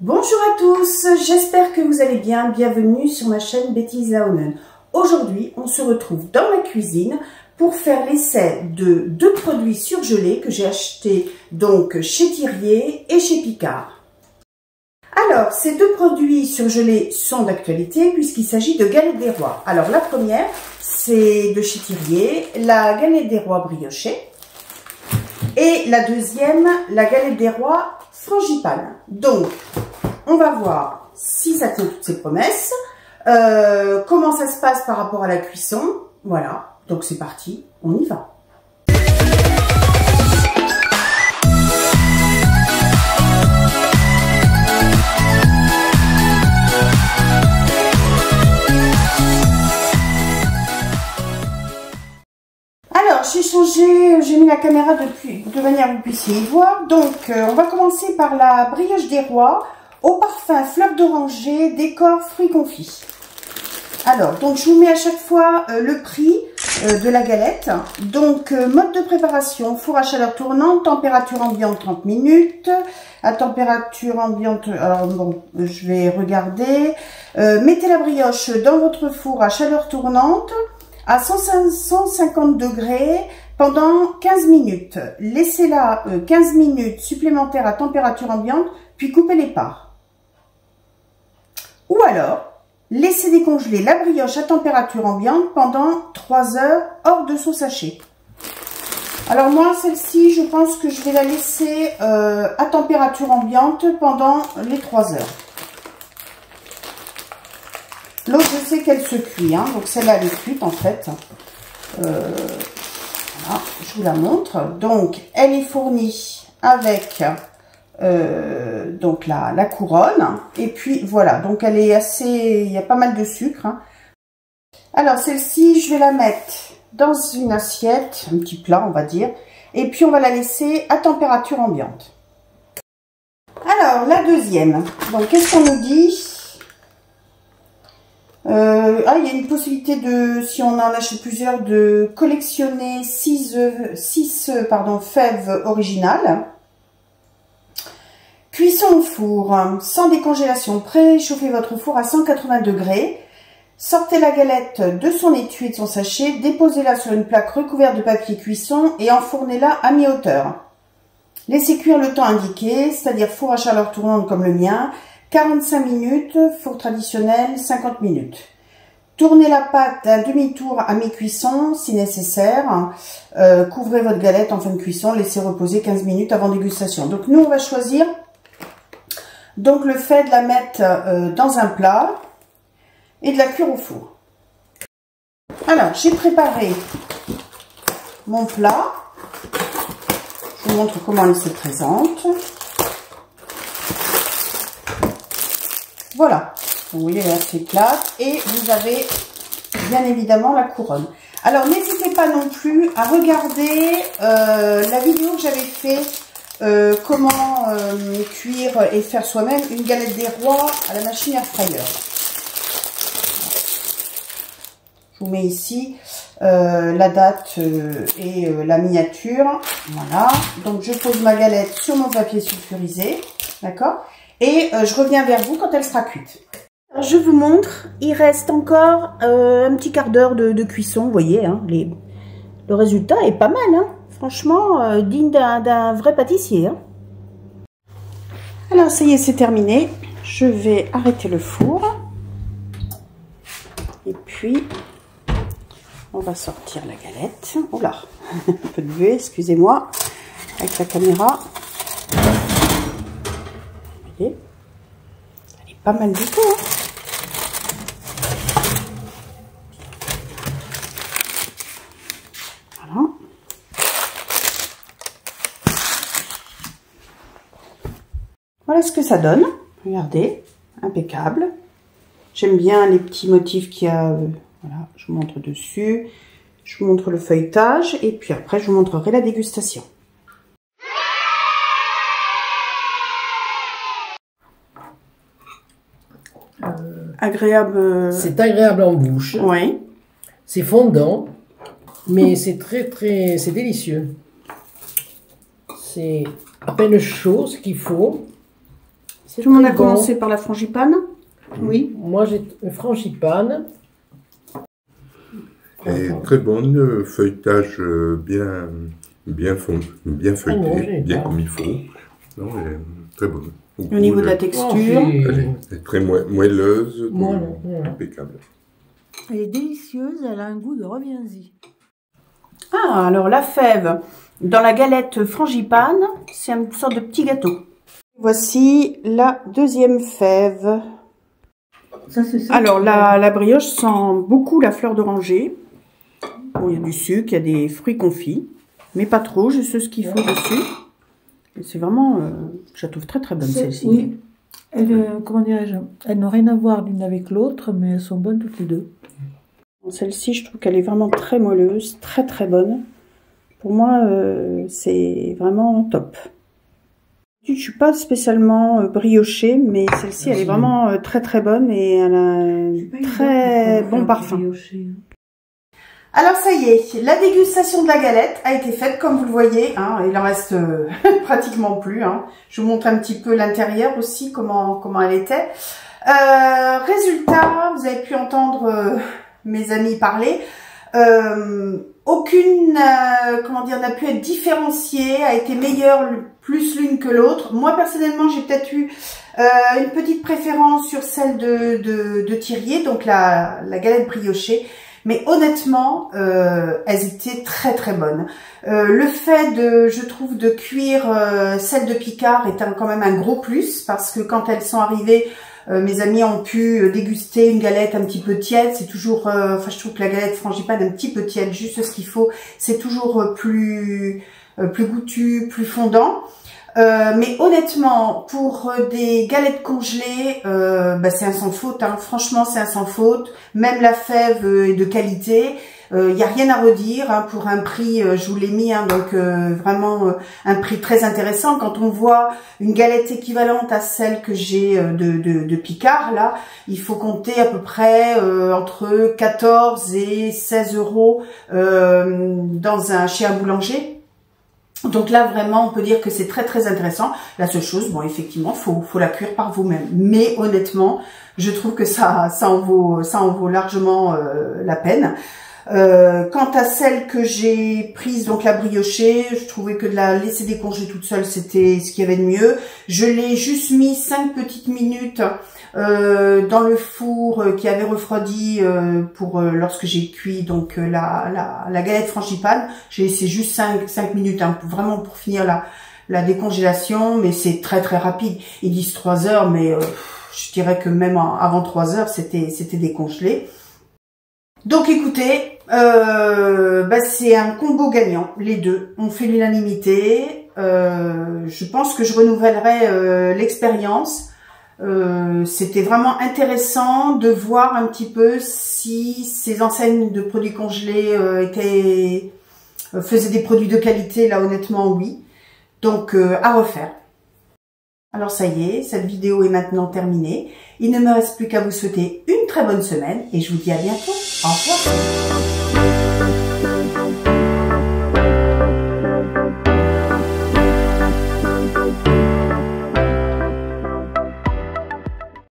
Bonjour à tous, j'espère que vous allez bien. Bienvenue sur ma chaîne Betty Laonen. Aujourd'hui, on se retrouve dans ma cuisine pour faire l'essai de deux produits surgelés que j'ai achetés donc chez Thirier et chez Picard. Alors, ces deux produits surgelés sont d'actualité puisqu'il s'agit de galettes des rois. Alors, la première, c'est de chez Thirier, la galette des rois briochée. Et la deuxième, la galette des rois frangipane. Donc, on va voir si ça tient toutes ses promesses, comment ça se passe par rapport à la cuisson. Voilà, donc c'est parti, on y va. Alors, j'ai mis la caméra de manière que vous puissiez y voir. Donc, on va commencer par la brioche des rois au parfum fleur d'oranger, décor fruits confits. Alors, donc je vous mets à chaque fois le prix de la galette. Donc, mode de préparation, four à chaleur tournante, température ambiante 30 minutes. À température ambiante, alors bon, je vais regarder. Mettez la brioche dans votre four à chaleur tournante à 150 degrés pendant 15 minutes. Laissez-la 15 minutes supplémentaires à température ambiante, puis coupez les parts. Ou alors, laissez décongeler la brioche à température ambiante pendant 3 heures hors de son sachet. Alors moi, celle-ci, je pense que je vais la laisser à température ambiante pendant les 3 heures. L'autre, je sais qu'elle se cuit, hein, donc celle-là, elle est cuite en fait. Voilà, je vous la montre. Donc, elle est fournie avec donc la couronne. Et puis, voilà, donc elle est assez... Il y a pas mal de sucre. Hein. Alors, celle-ci, je vais la mettre dans une assiette, un petit plat, on va dire. Et puis, on va la laisser à température ambiante. Alors, la deuxième. Donc, qu'est-ce qu'on nous dit ? Il y a une possibilité de, si on en achète plusieurs, de collectionner 6 fèves originales. Cuisson au four, sans décongélation. Préchauffez votre four à 180 degrés. Sortez la galette de son étui et de son sachet. Déposez-la sur une plaque recouverte de papier cuisson et enfournez-la à mi-hauteur. Laissez cuire le temps indiqué, c'est-à-dire four à chaleur tournante comme le mien. 45 minutes, four traditionnel, 50 minutes. Tournez la pâte d'un demi-tour à mi-cuisson si nécessaire. Couvrez votre galette en fin de cuisson, laissez reposer 15 minutes avant dégustation. Donc nous, on va choisir donc le fait de la mettre dans un plat et de la cuire au four. Alors, j'ai préparé mon plat. Je vous montre comment il se présente. Voilà, vous voyez, elle est assez plate et vous avez bien évidemment la couronne. Alors, n'hésitez pas non plus à regarder la vidéo que j'avais fait, comment cuire et faire soi-même une galette des rois à la machine air fryer. Je vous mets ici la date et la miniature. Voilà, donc je pose ma galette sur mon papier sulfurisé, d'accord ? Et je reviens vers vous quand elle sera cuite. Alors, je vous montre, il reste encore un petit quart d'heure de cuisson, vous voyez, hein, le résultat est pas mal, hein, franchement, digne d'un vrai pâtissier. Hein. Alors, ça y est, c'est terminé. Je vais arrêter le four. Et puis, on va sortir la galette. Oula, un peu de buée, excusez-moi, avec la caméra. Elle est pas mal du tout. Hein. Voilà. Voilà ce que ça donne. Regardez, impeccable. J'aime bien les petits motifs qu'il y a. Voilà, je vous montre dessus. Je vous montre le feuilletage et puis après je vous montrerai la dégustation. Agréable. C'est agréable en bouche. Oui. C'est fondant, mais c'est c'est délicieux. C'est à peine chaud, ce qu'il faut. Tout le monde a commencé par la frangipane. Oui. Moi, j'ai frangipane. Et très bonne, feuilletage bien feuilleté, bien comme il faut. Non, elle est très bonne. Au niveau de la texture. Elle est très moelleuse, impeccable. Elle est délicieuse, elle a un goût de reviens-y. Ah, alors la fève dans la galette frangipane, c'est une sorte de petit gâteau. Voici la deuxième fève. Ça, c'est ça. Alors la brioche sent beaucoup la fleur d'oranger. Bon, il y a du sucre, il y a des fruits confits, mais pas trop, juste ce qu'il faut dessus. C'est vraiment, je la trouve très très bonne celle-ci. Oui. Comment dirais-je, elles n'ont rien à voir l'une avec l'autre, mais elles sont bonnes toutes les deux. Celle-ci, je trouve qu'elle est vraiment très moelleuse, très très bonne. Pour moi, c'est vraiment top. Je ne suis pas spécialement briochée, mais celle-ci, elle est vraiment très très bonne et elle a un très bon parfum. Alors ça y est, la dégustation de la galette a été faite comme vous le voyez, hein, il en reste pratiquement plus. Hein. Je vous montre un petit peu l'intérieur aussi, comment elle était. Résultat, vous avez pu entendre mes amis parler. Aucune, n'a pu être différenciée, a été meilleure plus l'une que l'autre. Moi personnellement, j'ai peut-être eu une petite préférence sur celle de Thirier, donc la galette briochée. Mais honnêtement, elles étaient très très bonnes. Le fait je trouve, de cuire celle de Picard est quand même un gros plus, parce que quand elles sont arrivées, mes amis ont pu déguster une galette un petit peu tiède. C'est toujours, je trouve que la galette frangipane un petit peu tiède, juste ce qu'il faut. C'est toujours plus goûtu, plus fondant. Mais honnêtement, pour des galettes congelées, c'est un sans faute. Hein. Franchement, c'est un sans faute. Même la fève est de qualité. Il n'y a rien à redire hein, pour un prix. Je vous l'ai mis, hein, donc vraiment un prix très intéressant. Quand on voit une galette équivalente à celle que j'ai de Picard, là, il faut compter à peu près entre 14 et 16 euros chez un boulanger. Donc là, vraiment, on peut dire que c'est très très intéressant. La seule chose, bon, effectivement, faut la cuire par vous-même. Mais honnêtement, je trouve que ça en vaut largement la peine. Quant à celle que j'ai prise, donc la briochée, je trouvais que de la laisser décongeler toute seule, c'était ce qu'il y avait de mieux. Je l'ai juste mis 5 petites minutes dans le four qui avait refroidi pour lorsque j'ai cuit donc la galette frangipane. J'ai laissé juste 5 minutes hein, vraiment pour finir la décongélation, mais c'est très très rapide. Ils disent 3 heures, mais je dirais que même avant 3 heures, c'était décongelé. Donc écoutez, c'est un combo gagnant, les deux. On fait l'unanimité. Je pense que je renouvellerai l'expérience. C'était vraiment intéressant de voir un petit peu si ces enseignes de produits congelés faisaient des produits de qualité. Là, honnêtement, oui. Donc, à refaire. Alors, ça y est, cette vidéo est maintenant terminée. Il ne me reste plus qu'à vous souhaiter une très bonne semaine et je vous dis à bientôt. Au revoir.